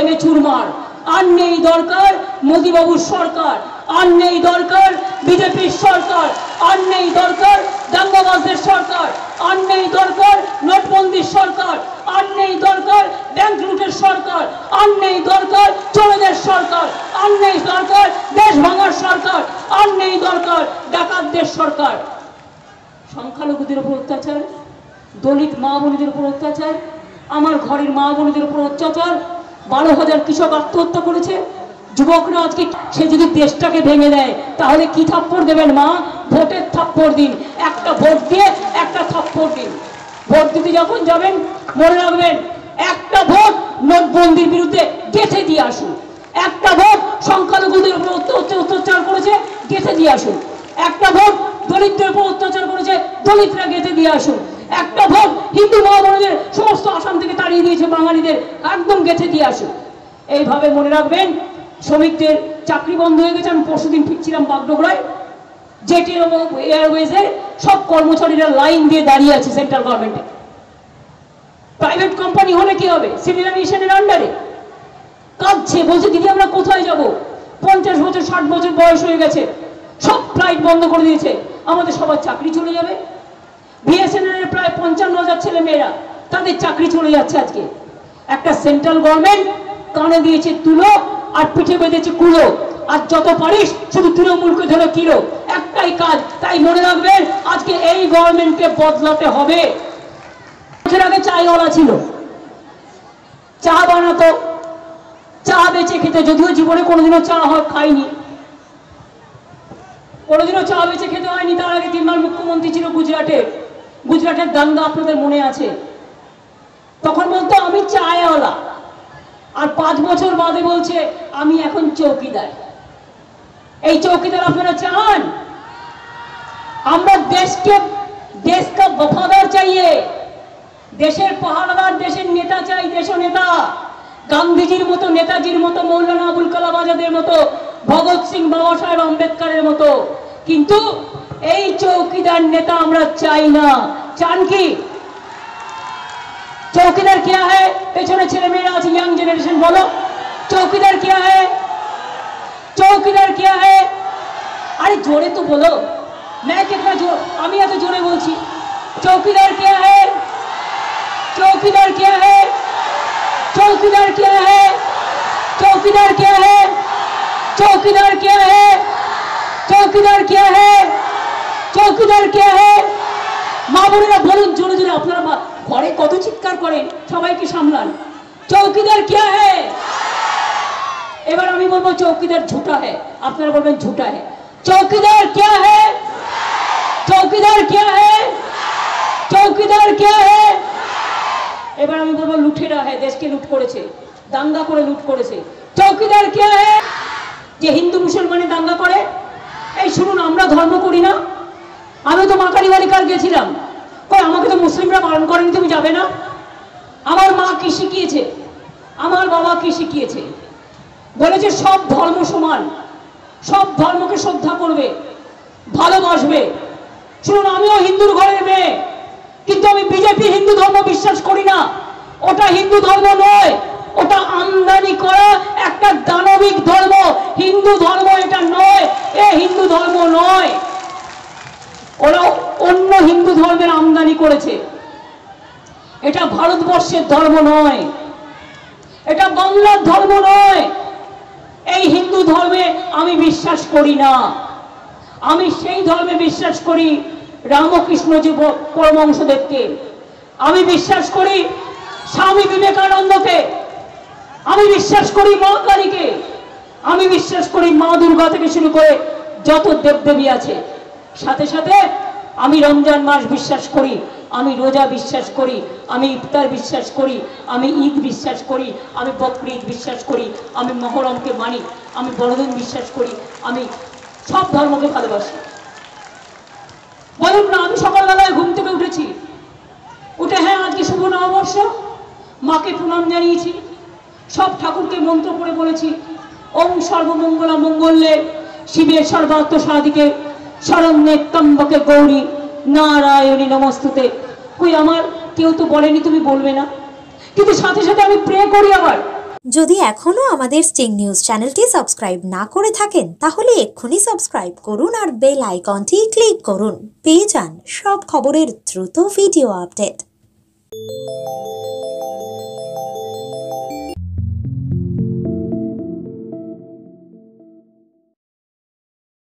ভেঙে চুরমার। আর নেই দরকার মোদিবাবুর সরকার, আর নেই দরকার বিজেপির সরকার, আর নেই দরকার দাঙ্গাবাজদের সরকার, আর নেই দরকার নোটবন্দির সরকার, আর নেই দরকার ব্যাংক লুটের সরকার, আর নেই দরকার চোরেদের সরকার, আর নেই দরকার দেশ ভাঙার সরকার, আর নেই দরকার ডাকাতদের সরকার। সংখ্যালঘুদের উপর অত্যাচার, দলিত মা বোনদের উপর অত্যাচার, আমার ঘরের মা বোনদের উপর অত্যাচার, 12,000 কৃষক আত্মহত্যা করেছে। যুবকরা আজকে সে যদি দেশটাকে ভেঙে দেয় তাহলে কি থাপ্পড় দেবেন মা? ভোটের থাপ্পড় দিন, একটা ভোট দিয়ে একটা থাপ্পড় দিন। ভোট দিতে যখন যাবেন মনে রাখবেন একটা ভোট নোটবন্দির বিরুদ্ধে গেঁথে দিয়ে আসুন, একটা ভোট সংখ্যালঘুদের উপর অত্যাচার করেছে গেঁথে দিয়ে আসুন, একটা ভোট দলিতদের উপর অত্যাচার করেছে দলিতরা গেঁথে দিয়ে আসুন, একটা ভোট হিন্দু মা বোনদের সমস্ত আসাম থেকে তাড়িয়ে দিয়েছে বাঙালিদের একদম গেঁথে দিয়ে আসুন। এইভাবে মনে রাখবেন শ্রমিকদের চাকরি বন্ধ হয়ে গেছে। আমি পরশুদিন ফিরছিলাম বাগডোগরায়, জেট এয়ারওয়েজের সব কর্মচারীরা লাইন দিয়ে দাঁড়িয়ে আছে সেন্ট্রাল গভর্নমেন্টে। প্রাইভেট কোম্পানি হলে কি হবে? সিভিল এভিয়েশনের আন্ডারে কাঁদছে, বলছে দিদি আমরা কোথায় যাব? 50 বছর 60 বছর বয়স হয়ে গেছে, সব ফ্লাইট বন্ধ করে দিয়েছে, আমাদের সবার চাকরি চলে যাবে। বিএসএনএল এর প্রায় 55,000 ছেলে মেয়েরা, তাদের চাকরি চলে যাচ্ছে আজকে। একটা সেন্ট্রাল গভর্নমেন্ট কানে দিয়েছে তুলো আর পিঠে বেঁধেছে কুলো, আর যত পারিস শুধু তৃণমূলকে ধরে কিলো, একটাই কাজ। তাই মনে রাখবেন আজকে এই গভর্নমেন্টকে বদলাতে হবে। বছর আগে চায়ওয়ালা ছিল, চা বানাতো, চা বেচে খেতে, যদিও জীবনে কোনোদিনও চা খাইনি, কোনোদিনও চা বেচে খেতে হয়নি। তার আগে 3 বার মুখ্যমন্ত্রী ছিল গুজরাটের দাঙ্গা আপনাদের মনে আছে। তখন বলতো আমি চায়ওয়ালা, আর 5 বছর বাদে বলছে আমি এখন চৌকিদার। এই চৌকিদার আপনারা চান? আমরা দেশ কা वफादार चाहिए, দেশের পাহারাদার, দেশের নেতা চাই, দেশ নেতা গান্ধীজির মতো, নেতাজির মতো, মৌলানা আবুল কালাম আজাদের মতো, ভগৎ সিং, বাবা সাহেব আম্বেদকরের মতো। কিন্তু এই চৌকিদার নেতা আমরা চাই না। চান কি? चौकीदार क्या है? पेछने छेले मेरा आज यंग जनरेशन बोलो, चौकीदार क्या है? चौकीदार क्या है? अरे जोरे तो बोलो, मैं कितना जोर, আমি এত জোরে বলছি। चौकीदार क्या है? चौकीदार क्या है? चौकीदार क्या है? चौकीदार क्या है? चौकीदार क्या है? चौकीदार क्या है? चौकीदार क्या है? মা বোনেরা বলুন জোরে জোরে, আপনারা ঘরে কত চিৎকার করেন, সবাইকে সামলান। চৌকিদার क्या है? এবার আমি বলবো চৌকিদার ঝুটা है, আপনারা বলবেন ঝুটা है। चौकीदार क्या है? चौकीदार क्या है? चौकीदार क्या है? এবার আমি বলবো লুটেরা है, দেশকে লুট করেছে, দাঙ্গা করে লুট করেছে। চৌকিদার क्या है? যে হিন্দু মুসলমানে দাঙ্গা করে। এই শুনুন, আমরা ধর্ম করি না। আমি তো মা কালী বাড়ি কাল গেছিলাম, কই আমাকে তো মুসলিমরা বারণ করেনি তুমি যাবে না। আমার মা কি শিখিয়েছে, আমার বাবা কি শিখিয়েছে? বলেছে সব ধর্ম সমান, সব ধর্মকে শ্রদ্ধা করবে, ভালোবাসবে। শুনুন, আমিও হিন্দুর ঘরের মেয়ে, কিন্তু আমি বিজেপি হিন্দু ধর্ম বিশ্বাস করি না। ওটা হিন্দু ধর্ম নয়, ওটা আমদানি করা একটা দানবিক ধর্ম। হিন্দু ধর্ম এটা নয়, এ হিন্দু ধর্ম নয়। ওরা অন্য হিন্দু ধর্মের আমদানি করেছে। এটা ভারতবর্ষের ধর্ম নয়, এটা বাংলার ধর্ম নয়। এই হিন্দু ধর্মে আমি বিশ্বাস করি না। আমি সেই ধর্মে বিশ্বাস করি রামকৃষ্ণজি পরমহংসদেবকে, আমি বিশ্বাস করি স্বামী বিবেকানন্দকে, আমি বিশ্বাস করি মা কালীকে, আমি বিশ্বাস করি মা দুর্গা থেকে শুরু করে যত দেবদেবী আছে। সাথে সাথে আমি রমজান মাস বিশ্বাস করি, আমি রোজা বিশ্বাস করি, আমি ইফতার বিশ্বাস করি, আমি ঈদ বিশ্বাস করি, আমি বকরিদ বিশ্বাস করি, আমি মহরমকে মানি, আমি বড়দিন বিশ্বাস করি, আমি সব ধর্মকে ভালোবাসি। বলুন না, আমি সকালবেলায় ঘুম থেকে উঠেছি, উঠে হ্যাঁ আজকে শুভ নববর্ষ, মাকে প্রণাম জানিয়েছি, সব ঠাকুরকে মন্ত্র পড়ে বলেছি ওম সর্বমঙ্গলা মঙ্গলে শিবে সর্বার্থ সাধিকে শরণ্যে ত্র্যম্বকে গৌরী নারায়ণী নমস্তুতে। কই আমার কেউ তো বলেনি তুমি বলবে না, কিন্তু সাথে সাথে আমি প্রে করি। আবার যদি এখনো আমাদের স্টিং নিউজ চ্যানেলটি সাবস্ক্রাইব না করে থাকেন তাহলে এক্ষুনি সাবস্ক্রাইব করুন আর বেল আইকনটি ক্লিক করুন। পেয়ে যান সব খবরের দ্রুত ভিডিও আপডেট।